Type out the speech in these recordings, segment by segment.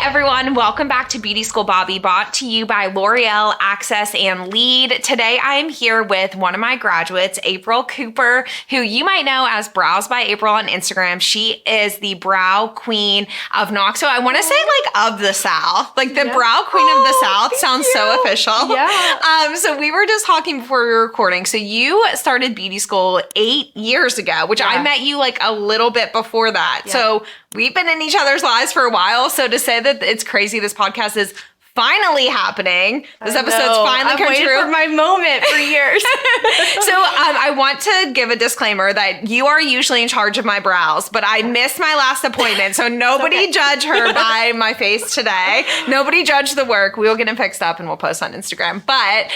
everyone, welcome back to Beauty School Bobby, brought to you by L'Oreal Access and Lead. Today I am here with one of my graduates, April Cooper, who you might know as Brows by April on Instagram. She is the brow queen of Knoxville. I want to say like of the South, like the brow queen of the South sounds so official. Yeah. So we were just talking before we were recording. So you started beauty school 8 years ago, which I met you like a little bit before that. Yeah. So we've been in each other's lives for a while. So to say that it's crazy, this podcast is finally happening. This episode's finally come waited true. for my moment for years. So I want to give a disclaimer that you are usually in charge of my brows, but I missed my last appointment. So nobody judge her by my face today. Nobody judge the work. We will get them fixed up and we'll post on Instagram. But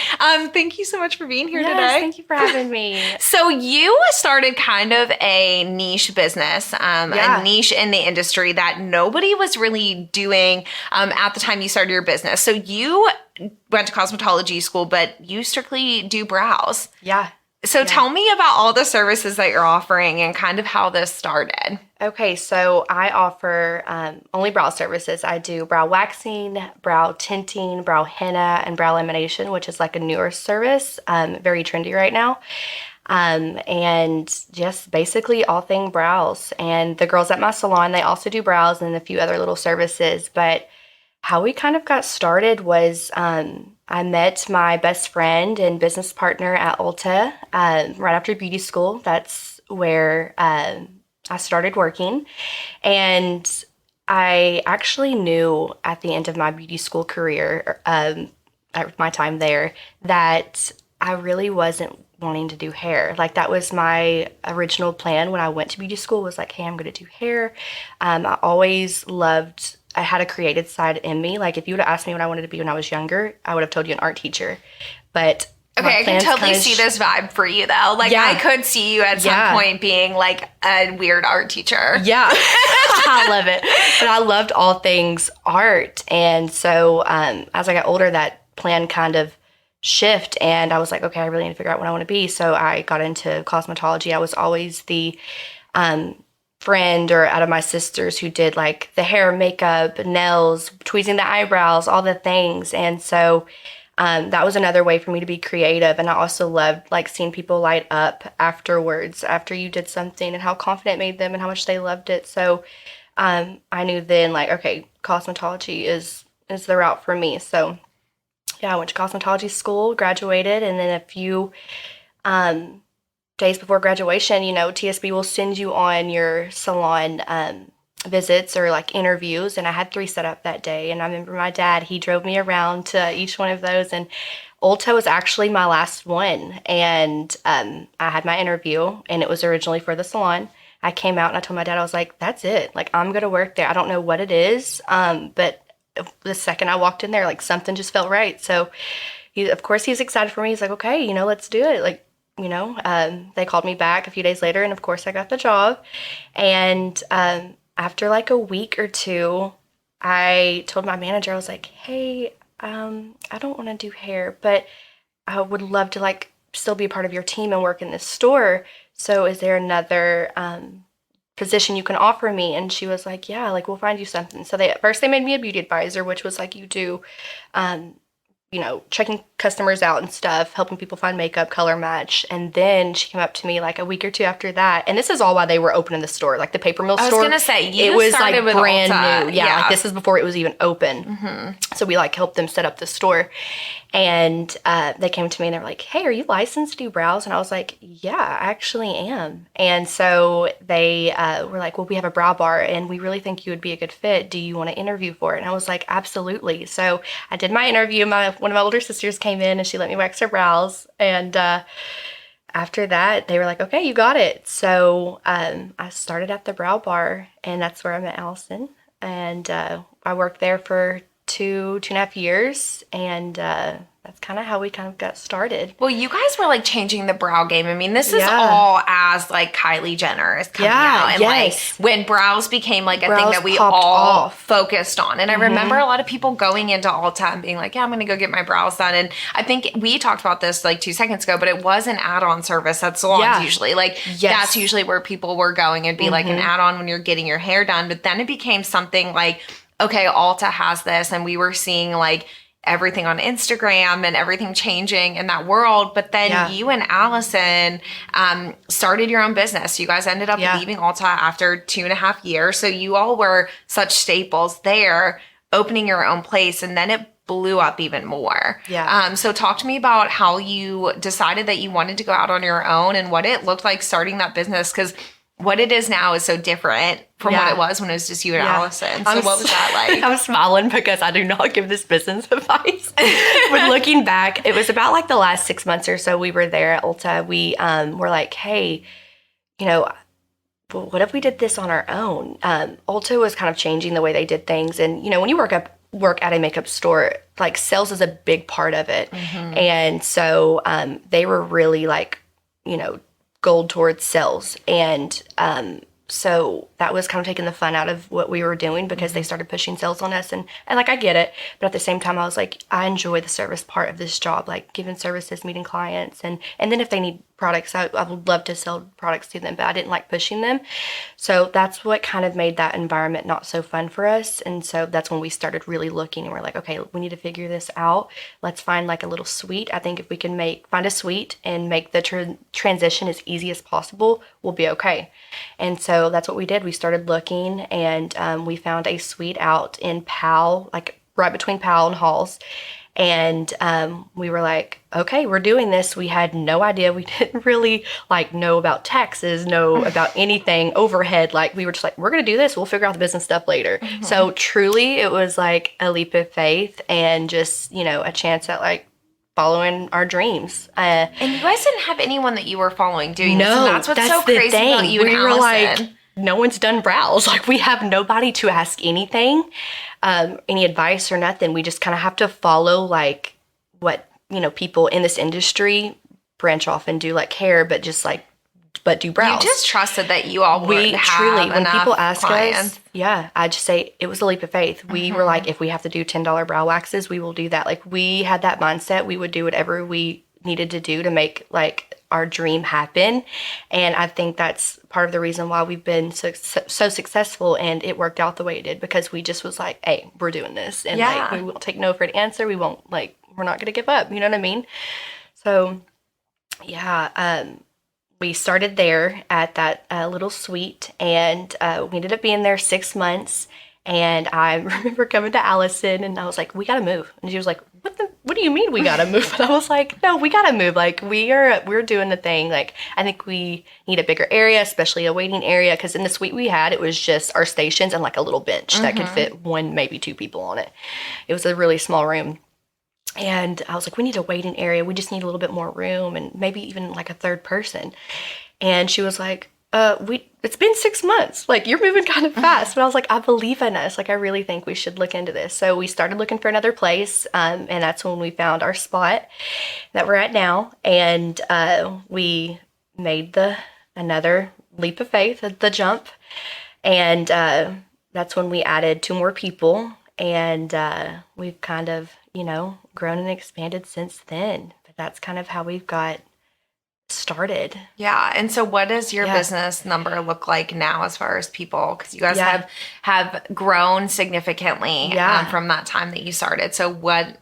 thank you so much for being here today. Thank you for having me. So you started kind of a niche business, a niche in the industry that nobody was really doing at the time you started your business. So you went to cosmetology school, but you strictly do brows. Yeah. So tell me about all the services that you're offering and kind of how this started. Okay, so I offer only brow services. I do brow waxing, brow tinting, brow henna, and brow lamination, which is like a newer service, very trendy right now. And just basically all thing brows. And the girls at my salon, they also do brows and a few other little services. But how we kind of got started was I met my best friend and business partner at Ulta right after beauty school. That's where I started working. And I actually knew at the end of my beauty school career, at my time there, that I really wasn't wanting to do hair. Like that was my original plan when I went to beauty school, was like, hey, I'm going to do hair. I always loved, I had a creative side in me. Like if you would have asked me what I wanted to be when I was younger, I would have told you an art teacher. But okay, I can totally see this vibe for you though. Like I could see you at some point being like a weird art teacher. Yeah, I love it. But I loved all things art. And so as I got older, that plan kind of shift, and I was like, okay, I really need to figure out what I want to be. So I got into cosmetology. I was always the friend or out of my sisters who did like the hair, makeup, nails, tweezing the eyebrows, all the things. And so that was another way for me to be creative. And I also loved like seeing people light up afterwards after you did something and how confident it made them and how much they loved it. So I knew then like, okay, cosmetology is the route for me. So yeah, I went to cosmetology school, graduated, and then a few days before graduation, you know, TSB will send you on your salon visits or like interviews, and I had 3 set up that day. And I remember my dad, he drove me around to each one of those, and Ulta was actually my last one. And I had my interview, and it was originally for the salon. I came out and I told my dad, I was like, that's it. Like, I'm going to work there. I don't know what it is, but the second I walked in there, like something just felt right. So of course he was excited for me. He's like, okay, you know, let's do it. Like, you know, they called me back a few days later, and of course I got the job. And after like a week or two, I told my manager, I was like, hey, I don't want to do hair, but I would love to like still be a part of your team and work in this store. So is there another position you can offer me? And she was like, yeah, like we'll find you something. So at first they made me a beauty advisor, which was like you do, you know, checking customers out and stuff, helping people find makeup, color match. And then she came up to me like a week or two after that. And this is all while they were opening the store, like the Paper Mill store. I was going to say, it was like brand Ulta. new. Yeah, like this is before it was even open. Mm-hmm. So we like helped them set up the store. And they came to me and they were like, hey, are you licensed to do brows? And I was like, yeah, I actually am. And so they were like, well, we have a brow bar and we really think you would be a good fit. Do you want to interview for it? And I was like, absolutely. So I did my interview. One of my older sisters came in and she let me wax her brows. And after that, they were like, okay, you got it. So I started at the brow bar, and that's where I met Allison. And I worked there for 2.5 years, and that's kind of how we kind of got started. Well, you guys were like changing the brow game. I mean, this is all as like Kylie Jenner is coming out. And like when brows became like a thing that we all focused on. And I remember a lot of people going into Ulta and being like, yeah, I'm going to go get my brows done. And I think we talked about this like 2 seconds ago, but it was an add-on service at salons usually. Like that's usually where people were going. It'd be like an add-on when you're getting your hair done. But then it became something like okay, Ulta has this, and we were seeing like everything on Instagram and everything changing in that world. But then you and Allison started your own business. You guys ended up leaving Ulta after 2.5 years. So you all were such staples there, opening your own place, and then it blew up even more. So talk to me about how you decided that you wanted to go out on your own and what it looked like starting that business, because what it is now is so different from what it was when it was just you and Allison. So what was that like? I'm smiling because I do not give this business advice. But looking back, it was about like the last 6 months or so we were there at Ulta. We were like, hey, you know, what if we did this on our own? Ulta was kind of changing the way they did things. And, you know, when you work at a makeup store, like sales is a big part of it. And so they were really like, you know, gold towards sales. And so that was kind of taking the fun out of what we were doing because they started pushing sales on us. And like, I get it. But at the same time, I was like, I enjoy the service part of this job, like giving services, meeting clients. And then if they need products, I would love to sell products to them, but I didn't like pushing them. So that's what kind of made that environment not so fun for us. And so that's when we started really looking and we're like, okay, we need to figure this out. Let's find like a little suite. I think if we can find a suite and make the transition as easy as possible, we'll be okay. And so that's what we did. We started looking and we found a suite out in Powell, like right between Powell and Halls. And we were like, okay, we're doing this. We had no idea. We didn't really like know about taxes, know about anything overhead. Like we were just like, we're going to do this. We'll figure out the business stuff later. So truly it was like a leap of faith and just, you know, a chance at like following our dreams. And you guys didn't have anyone that you were following doing this. And that's what's so crazy about you and Allison. We were like, no one's done brows. Like we have nobody to ask anything, any advice or nothing. We just kind of have to follow like what, you know, people in this industry branch off and do like hair, but do brows. You just trusted that you all would have truly, when people ask clients. us, I just say it was a leap of faith. We were like, if we have to do $10 brow waxes, we will do that. Like we had that mindset. We would do whatever we needed to do to make like our dream happen. And I think that's part of the reason why we've been so successful and it worked out the way it did, because we just was like, hey, we're doing this. And like, we won't take no for an answer. We won't like, we're not going to give up. You know what I mean? So we started there at that little suite and we ended up being there 6 months. And I remember coming to Allison and I was like, we got to move. And she was like, what do you mean we got to move? And I was like, no, we got to move. Like we're doing the thing. Like I think we need a bigger area, especially a waiting area. Cause in the suite we had, it was just our stations and like a little bench that could fit one, maybe two people on it. It was a really small room. And I was like, we need a waiting area. We just need a little bit more room and maybe even like a third person. And she was like, it's been 6 months. Like you're moving kind of fast. But I was like, I believe in us. Like I really think we should look into this. So we started looking for another place. And that's when we found our spot that we're at now. And we made another leap of faith, the jump. And that's when we added 2 more people. And we've kind of, you know, grown and expanded since then. But that's kind of how we've got started. Yeah. And so what does your business number look like now as far as people? Because you guys have grown significantly from that time that you started. So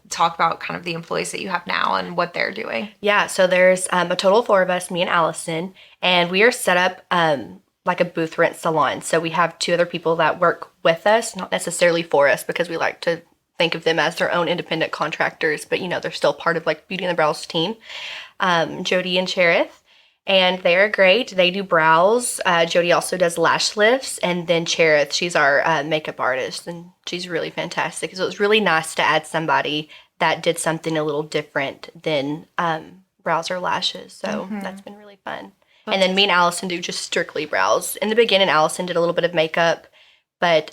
talk about kind of the employees that you have now and what they're doing. Yeah. So there's a total of 4 of us, me and Allison, and we are set up like a booth rent salon. So we have 2 other people that work with us, not necessarily for us, because we like to think of them as their own independent contractors, but you know, they're still part of like Beauty and the Brows team. Jody and Cherith, and they are great. They do brows. Jody also does lash lifts, and then Cherith, she's our makeup artist, and she's really fantastic. So it was really nice to add somebody that did something a little different than brows or lashes. So that's been really fun. And then me and Allison do just strictly brows. In the beginning, Allison did a little bit of makeup, but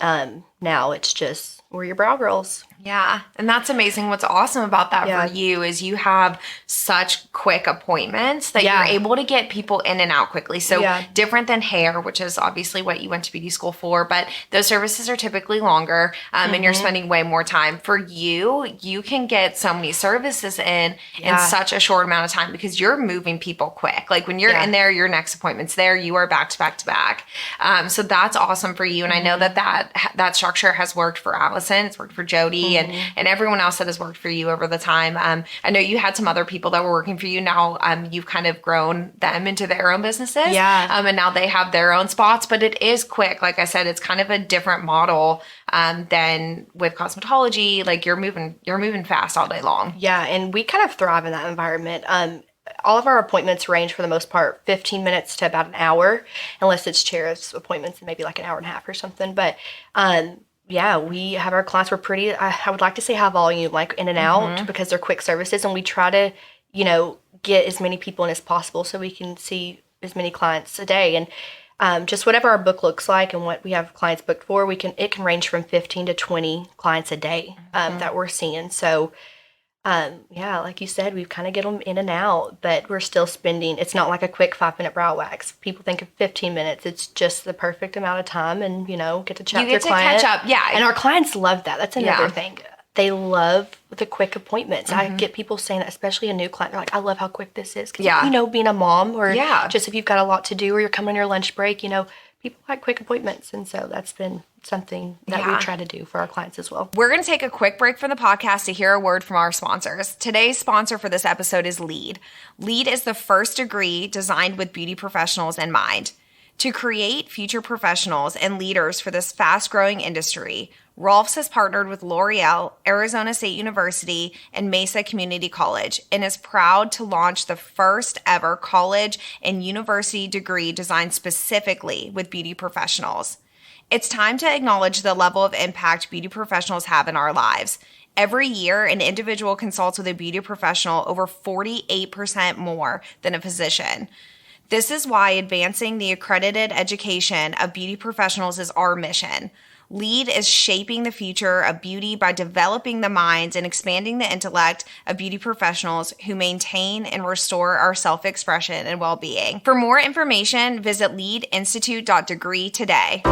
now it's just, we're your brow girls. Yeah. And that's amazing. What's awesome about that for you is you have such quick appointments that you're able to get people in and out quickly. So different than hair, which is obviously what you went to beauty school for, but those services are typically longer and you're spending way more time. For you, you can get so many services in such a short amount of time because you're moving people quick. Like when you're in there, your next appointment's there, you are back to back to back. So that's awesome for you. And I know that structure has worked for Allison. It's worked for Jody. And everyone else that has worked for you over the time. I know you had some other people that were working for you. Now you've kind of grown them into their own businesses. Yeah. And now they have their own spots, but it is quick. Like I said, it's kind of a different model than with cosmetology. Like you're moving fast all day long. Yeah, and we kind of thrive in that environment. All of our appointments range for the most part 15 minutes to about an hour, unless it's chairs appointments and maybe like an hour and a half or something. But yeah, we have our clients. We're pretty, I would like to say high volume, like in and out, because they're quick services. And we try to, get as many people in as possible so we can see as many clients a day. And just whatever our book looks like and what we have clients booked for, it can range from 15 to 20 clients a day that we're seeing. So, yeah, like you said, we kind of get them in and out, but we're still spending, it's not like a quick 5-minute brow wax. People think of 15 minutes. It's just the perfect amount of time and, get to chat with your client. Catch up. Yeah. And our clients love that. That's another thing. They love the quick appointments. I get people saying that, especially a new client. They're like, I love how quick this is. Cause, being a mom or just if you've got a lot to do or you're coming on your lunch break, people like quick appointments. And so that's been something that we try to do for our clients as well. We're going to take a quick break from the podcast to hear a word from our sponsors. Today's sponsor for this episode is LEAD. LEAD is the first degree designed with beauty professionals in mind. To create future professionals and leaders for this fast-growing industry, Rolfs has partnered with L'Oreal, Arizona State University, and Mesa Community College, and is proud to launch the first ever college and university degree designed specifically with beauty professionals. It's time to acknowledge the level of impact beauty professionals have in our lives. Every year, an individual consults with a beauty professional over 48% more than a physician. This is why advancing the accredited education of beauty professionals is our mission. LEAD is shaping the future of beauty by developing the minds and expanding the intellect of beauty professionals who maintain and restore our self-expression and well-being. For more information, visit leadinstitute.degree today.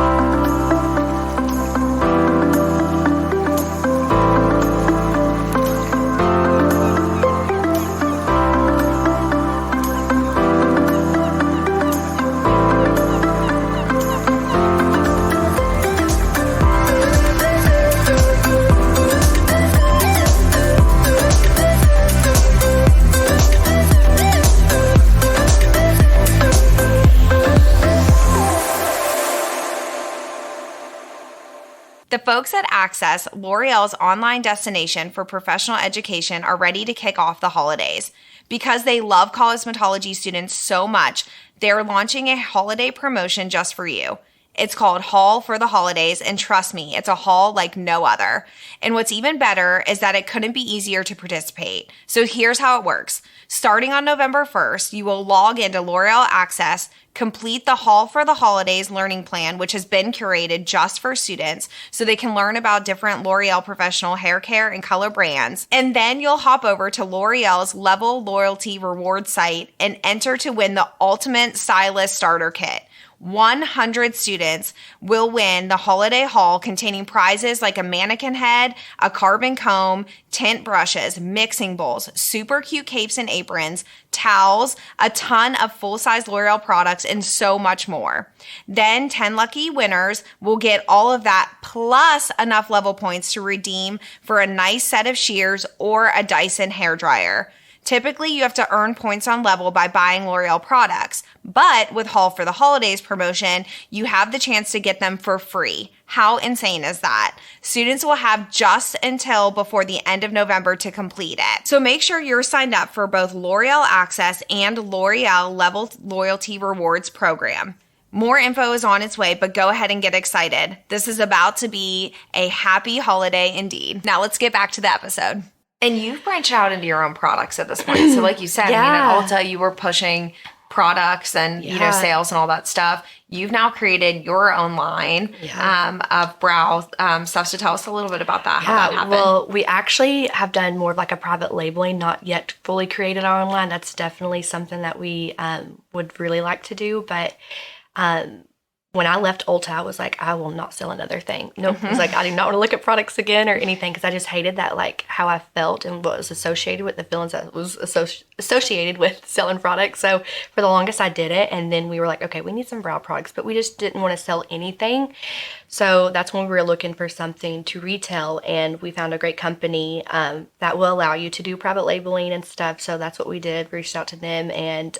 The folks at Access, L'Oreal's online destination for professional education, are ready to kick off the holidays. Because they love cosmetology students so much, they're launching a holiday promotion just for you. It's called Haul for the Holidays, and trust me, it's a haul like no other. And what's even better is that it couldn't be easier to participate. So here's how it works. Starting on November 1st, you will log into L'Oreal Access, complete the Haul for the Holidays learning plan, which has been curated just for students so they can learn about different L'Oreal professional hair care and color brands. And then you'll hop over to L'Oreal's Level Loyalty Reward site and enter to win the Ultimate Stylist Starter Kit. 100 students will win the holiday haul containing prizes like a mannequin head, a carbon comb, tint brushes, mixing bowls, super cute capes and aprons, towels, a ton of full-size L'Oreal products, and so much more. Then 10 lucky winners will get all of that plus enough level points to redeem for a nice set of shears or a Dyson hairdryer. Typically, you have to earn points on level by buying L'Oreal products, but with Haul for the Holidays promotion, you have the chance to get them for free. How insane is that? Students will have just until before the end of November to complete it. So make sure you're signed up for both L'Oreal Access and L'Oreal Level Loyalty Rewards program. More info is on its way, but go ahead and get excited. This is about to be a happy holiday indeed. Now let's get back to the episode. And you've branched out into your own products at this point. So like you said, Ulta, you were pushing products and, sales and all that stuff. You've now created your own line of brow stuff. So tell us a little bit about that, how that happened. Well, we actually have done more of like a private labeling, not yet fully created our own line. That's definitely something that we would really like to do. But when I left Ulta, I was like, I will not sell another thing. Nope. I was like, I do not want to look at products again or anything, because I just hated that, like how I felt and what was associated with the feelings that was associated with selling products. So for the longest, I did it. And then we were like, okay, we need some brow products, but we just didn't want to sell anything. So that's when we were looking for something to retail, and we found a great company that will allow you to do private labeling and stuff. So that's what we did. Reached out to them and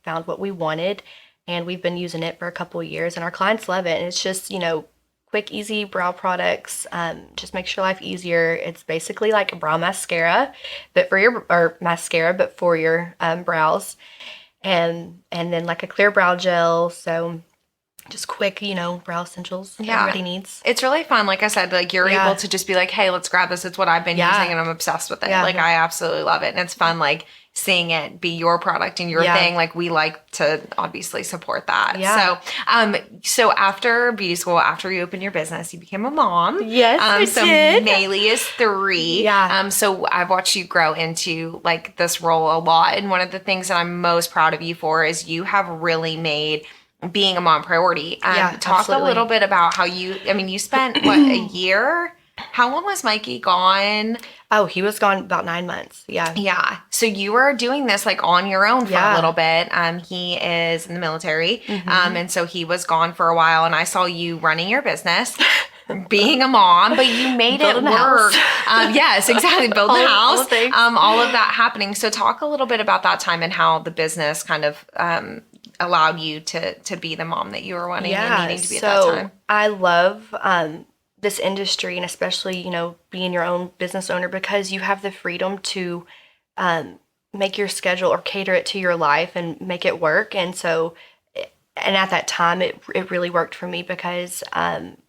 found what we wanted. And we've been using it for a couple of years, and our clients love it. And it's just, quick, easy brow products. Just makes your life easier. It's basically like a brow mascara, but for your brows, and then like a clear brow gel. So just quick, brow essentials everybody needs. It's really fun. Like I said, like you're able to just be like, hey, let's grab this. It's what I've been using and I'm obsessed with it. Like I absolutely love it. And it's fun, like seeing it be your product and your thing. Like we like to obviously support that. So after beauty school, after you opened your business, you became a mom. Yes, I did. Maylee is 3. Yeah. So I've watched you grow into like this role a lot. And one of the things that I'm most proud of you for is you have really made being a mom priority. Talk absolutely. A little bit about how you spent a year? How long was Mikey gone? Oh, he was gone about 9 months. Yeah. So you were doing this like on your own for a little bit. He is in the military. And so he was gone for a while, and I saw you running your business, being a mom, but you made it work. Yes, exactly. Building a house. All of that happening. So talk a little bit about that time and how the business kind of allowed you to be the mom that you were wanting and needing to be at that time. I love this industry, and especially, being your own business owner, because you have the freedom to make your schedule or cater it to your life and make it work. And so, and at that time, it really worked for me because,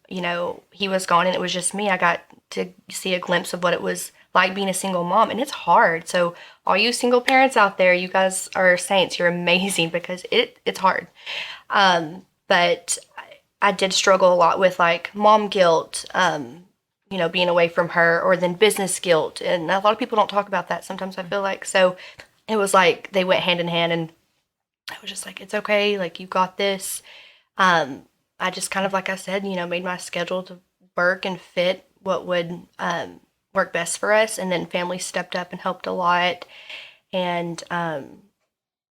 he was gone and it was just me. I got to see a glimpse of what it was like being a single mom, and it's hard. So all you single parents out there, you guys are saints. You're amazing, because it's hard. But I did struggle a lot with like mom guilt, being away from her, or then business guilt. And a lot of people don't talk about that sometimes, I feel like. So it was like they went hand in hand, and I was just like, it's okay. Like, you got this. I just kind of, like I said, made my schedule to work and fit what would work best for us. And then family stepped up and helped a lot. And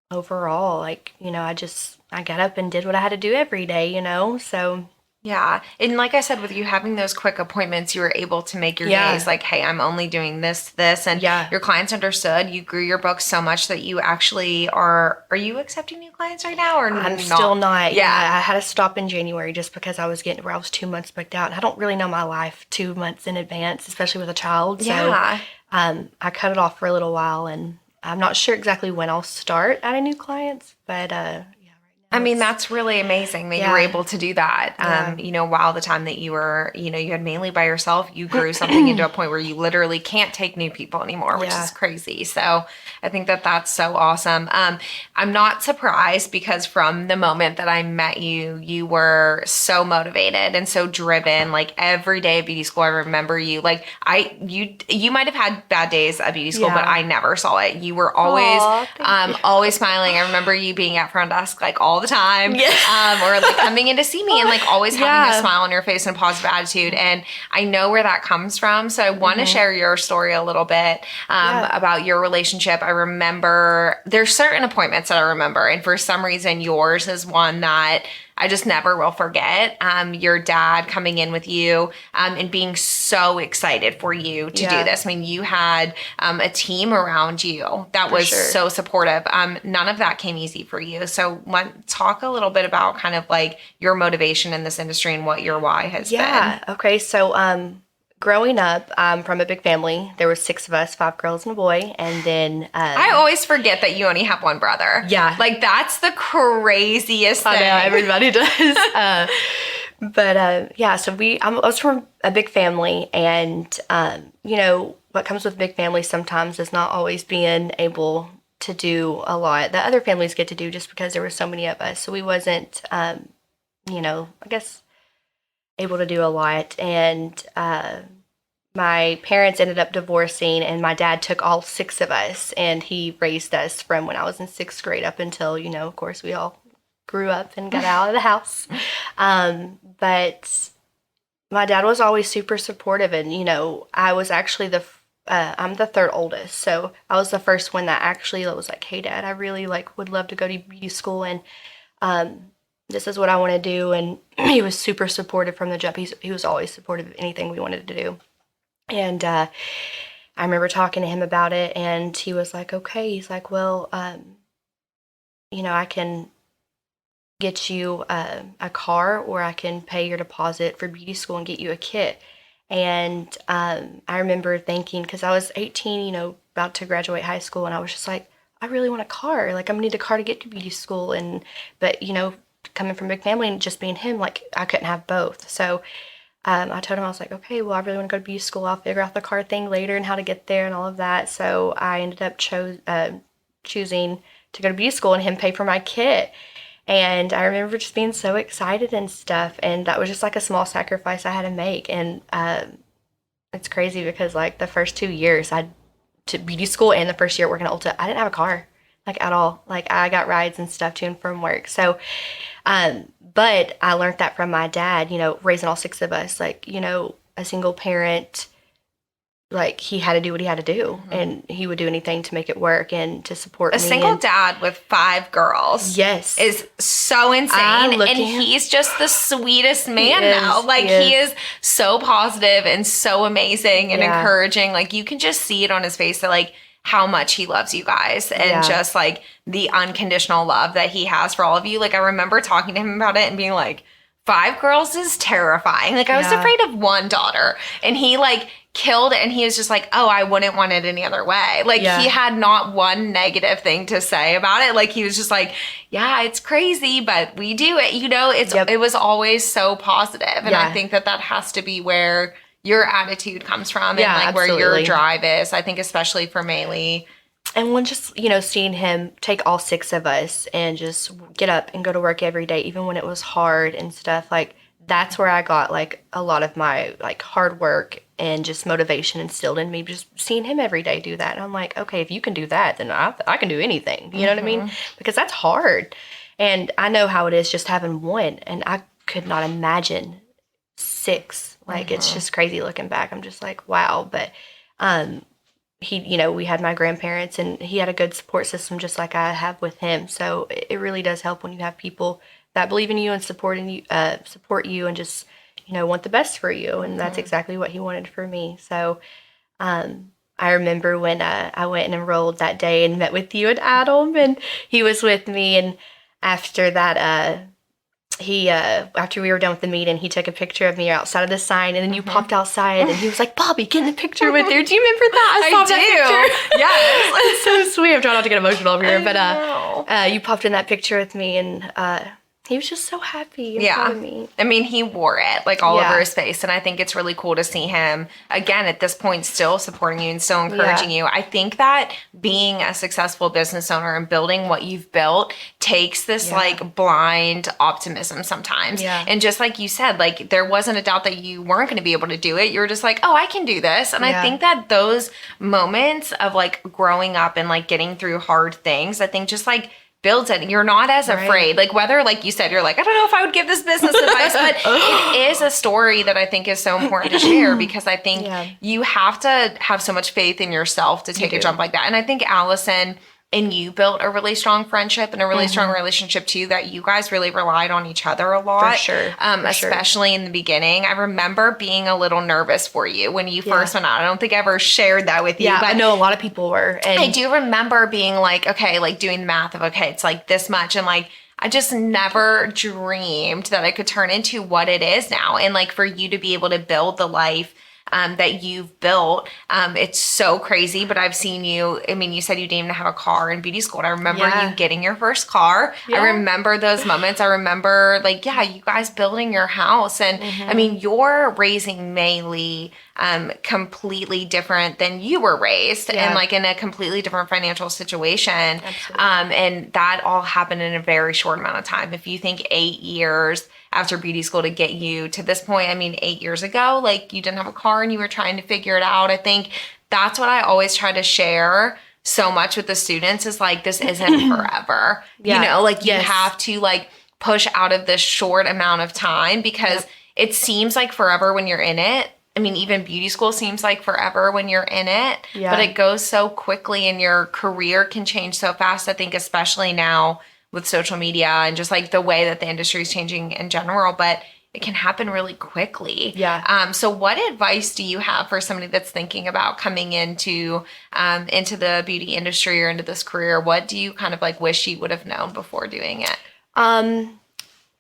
overall, like, I got up and did what I had to do every day, so. Yeah. And like I said, with you having those quick appointments, you were able to make your days like, hey, I'm only doing this. And your clients understood. You grew your book so much that you actually are you accepting new clients right now, or I'm still not. Yeah. I had to stop in January just because I was getting where I was 2 months booked out. And I don't really know my life 2 months in advance, especially with a child. So I cut it off for a little while, and I'm not sure exactly when I'll start adding new clients, but that's really amazing that you were able to do that. While the time that you were, you had mainly by yourself, you grew something into a point where you literally can't take new people anymore, which is crazy. So I think that that's so awesome. I'm not surprised, because from the moment that I met you, you were so motivated and so driven. Like every day of beauty school, I remember you. Like you might have had bad days at beauty school, but I never saw it. You were always, always smiling. I remember you being at front desk like all the time, or like coming in to see me and like always having a smile on your face and a positive attitude. And I know where that comes from. So I want to share your story a little bit about your relationship. I remember there's certain appointments that I remember, and for some reason yours is one that I just never will forget. Your dad coming in with you and being so excited for you to do this. You had a team around you that was so supportive. None of that came easy for you. So let's talk a little bit about kind of like your motivation in this industry and what your why has been. Yeah. Okay. So growing up from a big family, there were 6 of us, 5 girls and a boy. And then I always forget that you only have one brother. Yeah. Like that's the craziest thing. I know, everybody does. So I was from a big family, and what comes with big families sometimes is not always being able to do a lot that other families get to do just because there were so many of us. So we wasn't, you know, I guess able to do a lot. And my parents ended up divorcing, and my dad took all 6 of us, and he raised us from when I was in 6th grade up until, you know, of course, we all grew up and got out of the house. But my dad was always super supportive, and, you know, I was actually I'm the 3rd oldest, so I was the first one that actually was like, hey, Dad, I really, like, would love to go to beauty school, and this is what I want to do. And he was super supportive from the jump. He was always supportive of anything we wanted to do. And I remember talking to him about it, and he was like, okay. He's like, well, you know, I can get you a car, or I can pay your deposit for beauty school and get you a kit. And I remember thinking, because I was 18, you know, about to graduate high school, and I was just like, I really want a car. Like, I'm gonna need a car to get to beauty school. But, you know, coming from a big family and just being him, like, I couldn't have both. So I told him, I was like, okay, well, I really want to go to beauty school. I'll figure out the car thing later and how to get there and all of that. So I ended up choosing to go to beauty school and him pay for my kit. And I remember just being so excited and stuff. And that was just like a small sacrifice I had to make. And it's crazy because, like, the first 2 years to beauty school and the first year working at Ulta, I didn't have a car, like, at all. Like, I got rides and stuff to and from work. So, but I learned that from my dad, you know, raising all 6 of us, like, you know, a single parent, like, he had to do what he had to do, and he would do anything to make it work and to support me. A single dad with 5 girls, yes, is so insane, and he's just the sweetest man now. Like, he is so positive and so amazing and encouraging. Like, you can just see it on his face that, like, how much he loves you guys, and just, like, the unconditional love that he has for all of you. Like, I remember talking to him about it and being like, 5 girls is terrifying. Like, I was afraid of 1 daughter, and he, like, killed it, and he was just like, oh, I wouldn't want it any other way. Like, he had not one negative thing to say about it. Like, he was just like, yeah, it's crazy, but we do it. You know, it was always so positive. And I think that has to be where your attitude comes from, and, like, absolutely, where your drive is. I think especially for Maylee. And when just, you know, seeing him take all 6 of us and just get up and go to work every day, even when it was hard and stuff, like, that's where I got, like, a lot of my, like, hard work and just motivation instilled in me, just seeing him every day do that. And I'm like, okay, if you can do that, then I can do anything. You know what I mean? Because that's hard. And I know how it is just having 1, and I could not imagine 6. Like, it's just crazy looking back. I'm just like, wow. But he, you know, we had my grandparents, and he had a good support system just like I have with him. So it really does help when you have people that believe in you and support you and just, you know, want the best for you. And that's exactly what he wanted for me. So I remember when I went and enrolled that day and met with you and Adam, and he was with me. And after that, after we were done with the meeting, he took a picture of me outside of the sign, and then you popped outside, and he was like, Bobby, get in the picture with her. Do you remember that? I saw that picture. Yes. It's so sweet. I'm trying not to get emotional over here, but you popped in that picture with me, and he was just so happy and proud of me. I mean, he wore it, like, all over his face. And I think it's really cool to see him, again, at this point, still supporting you and still encouraging you. I think that being a successful business owner and building what you've built takes this, like, blind optimism sometimes. And just like you said, like, there wasn't a doubt that you weren't going to be able to do it. You were just like, oh, I can do this. And I think that those moments of, like, growing up and, like, getting through hard things, I think just, like, builds it. You're not as afraid. Like, whether, like you said, you're like, I don't know if I would give this business advice, but it is a story that I think is so important to share, because I think you have to have so much faith in yourself to take a jump like that. And I think Allison and you built a really strong friendship and a really strong relationship too, that you guys really relied on each other a lot. For sure. Especially in the beginning. I remember being a little nervous for you when you first went out. I don't think I ever shared that with you. But I know a lot of people were. And I do remember being like, okay, like, doing the math of, okay, it's like this much. And, like, I just never dreamed that I could turn into what it is now. And, like, for you to be able to build the life that you've built. It's so crazy, but I've seen you. I mean, you said you didn't even have a car in beauty school. And I remember you getting your first car. Yeah. I remember those moments. I remember you guys building your house. And I mean, you're raising Maylee completely different than you were raised and in a completely different financial situation. And that all happened in a very short amount of time. If you think 8 years after beauty school to get you to this point, I mean, 8 years ago, you didn't have a car and you were trying to figure it out. I think that's what I always try to share so much with the students is this isn't forever. You have to push out of this short amount of time because it seems like forever when you're in it. I mean, even beauty school seems like forever when you're in it, but it goes so quickly and your career can change so fast. I think especially now with social media and just the way that the industry is changing in general, but it can happen really quickly. Yeah. So what advice do you have for somebody that's thinking about coming into the beauty industry or into this career? What do you kind of wish you would have known before doing it?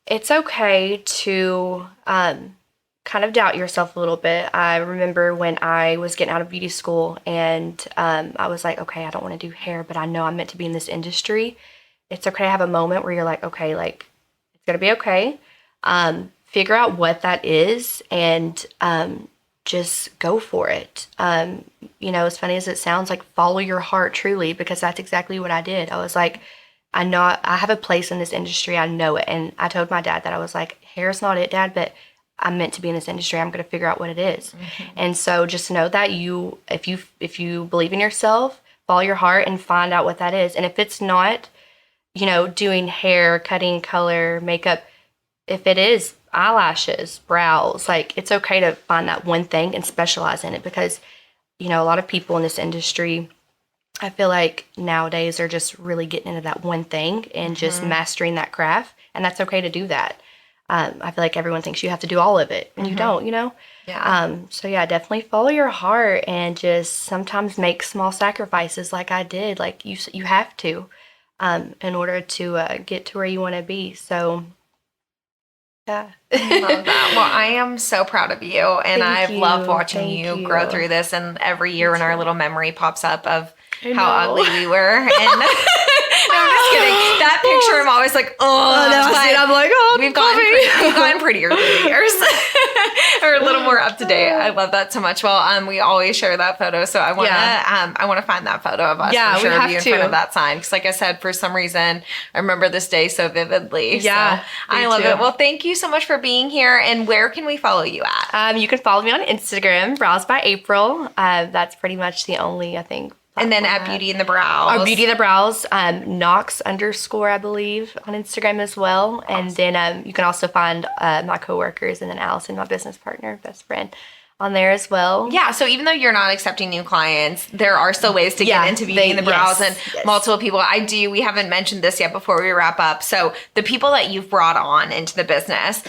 It's okay to kind of doubt yourself a little bit. I remember when I was getting out of beauty school and I was like, okay, I don't want to do hair, but I know I'm meant to be in this industry. It's okay to have a moment where you're like, okay, it's going to be okay. Figure out what that is and just go for it. As funny as it sounds, follow your heart truly, because that's exactly what I did. I was like, I know I have a place in this industry. I know it. And I told my dad that I was like, hair's not it, Dad, but I'm meant to be in this industry. I'm going to figure out what it is. And so just know that if you believe in yourself, follow your heart and find out what that is. And if it's not, doing hair, cutting, color, makeup, if it is eyelashes, brows, it's okay to find that one thing and specialize in it, because, a lot of people in this industry, I feel like nowadays are just really getting into that one thing and just mastering that craft. And that's okay to do that. I feel like everyone thinks you have to do all of it, and you don't, Yeah. So yeah, definitely follow your heart and just sometimes make small sacrifices like I did. You have to, in order to get to where you want to be. So yeah. I love that. Well, I am so proud of you, and I've loved watching you grow through this. And every year when our little memory pops up of how ugly we were, and no, I'm just kidding. That picture, I'm always like, oh, no, I'm like, oh, we've gotten prettier through the years, or a little more up to date. I love that so much. Well, we always share that photo, so I want to find that photo of us. Yeah, for sure, we have of you in front of that sign, because like I said, for some reason, I remember this day so vividly. Yeah, so I love it. Well, thank you so much for being here. And where can we follow you at? You can follow me on Instagram, Brows by April. That's pretty much the only, I think. And then at Beauty in the Brows. Our Beauty in the Brows, Knox _ I believe, on Instagram as well. Awesome. And then you can also find my coworkers, and then Allison, my business partner, best friend, on there as well. Yeah, so even though you're not accepting new clients, there are still ways to get into Beauty in the Brows, and multiple people. We haven't mentioned this yet before we wrap up. So the people that you've brought on into the business,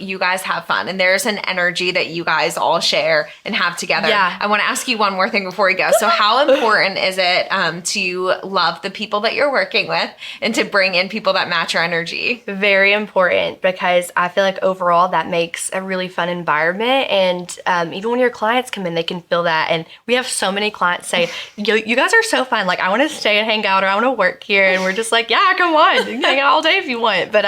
you guys have fun, and there's an energy that you guys all share and have together. Yeah. I want to ask you one more thing before we go. So how important is it to love the people that you're working with and to bring in people that match your energy? Very important, because I feel like overall that makes a really fun environment, and even when your clients come in, they can feel that. And we have so many clients say, you guys are so fun. I want to stay and hang out, or I want to work here. And we're just like, yeah, come on. You can hang out all day if you want. But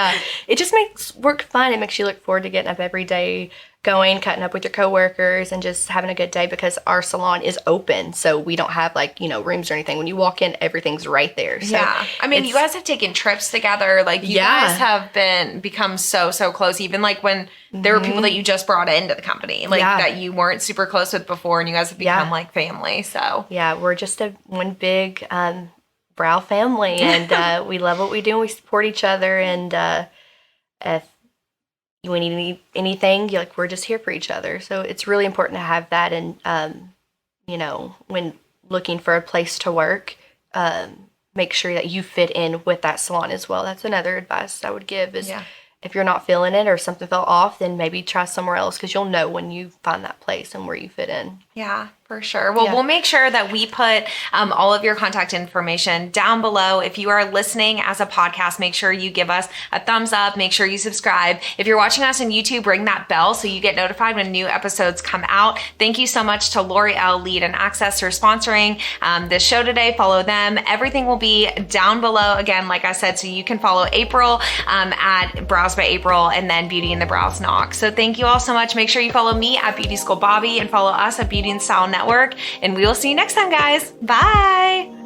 it just makes work fun. It makes you look forward to getting up every day, going, cutting up with your coworkers, and just having a good day, because our salon is open. So we don't have rooms or anything. When you walk in, everything's right there. So yeah. I mean, you guys have taken trips together. You guys have become so close. Even when there were people that you just brought into the company, that you weren't super close with before, and you guys have become family. So yeah, we're just one big brow family, and we love what we do, and we support each other. And if we need anything, we're just here for each other. So it's really important to have that. And when looking for a place to work, make sure that you fit in with that salon as well. That's another advice I would give is if you're not feeling it or something felt off, then maybe try somewhere else, because you'll know when you find that place and where you fit in. Yeah. For sure. Well, we'll make sure that we put all of your contact information down below. If you are listening as a podcast, make sure you give us a thumbs up. Make sure you subscribe. If you're watching us on YouTube, ring that bell so you get notified when new episodes come out. Thank you so much to L'Oreal Lead and Access for sponsoring this show today. Follow them. Everything will be down below. Again, like I said, so you can follow April at Brows by April and then Beauty in the Brows Knock. So thank you all so much. Make sure you follow me at Beauty School Bobby and follow us at Beauty and Style Network. And we will see you next time, guys. Bye.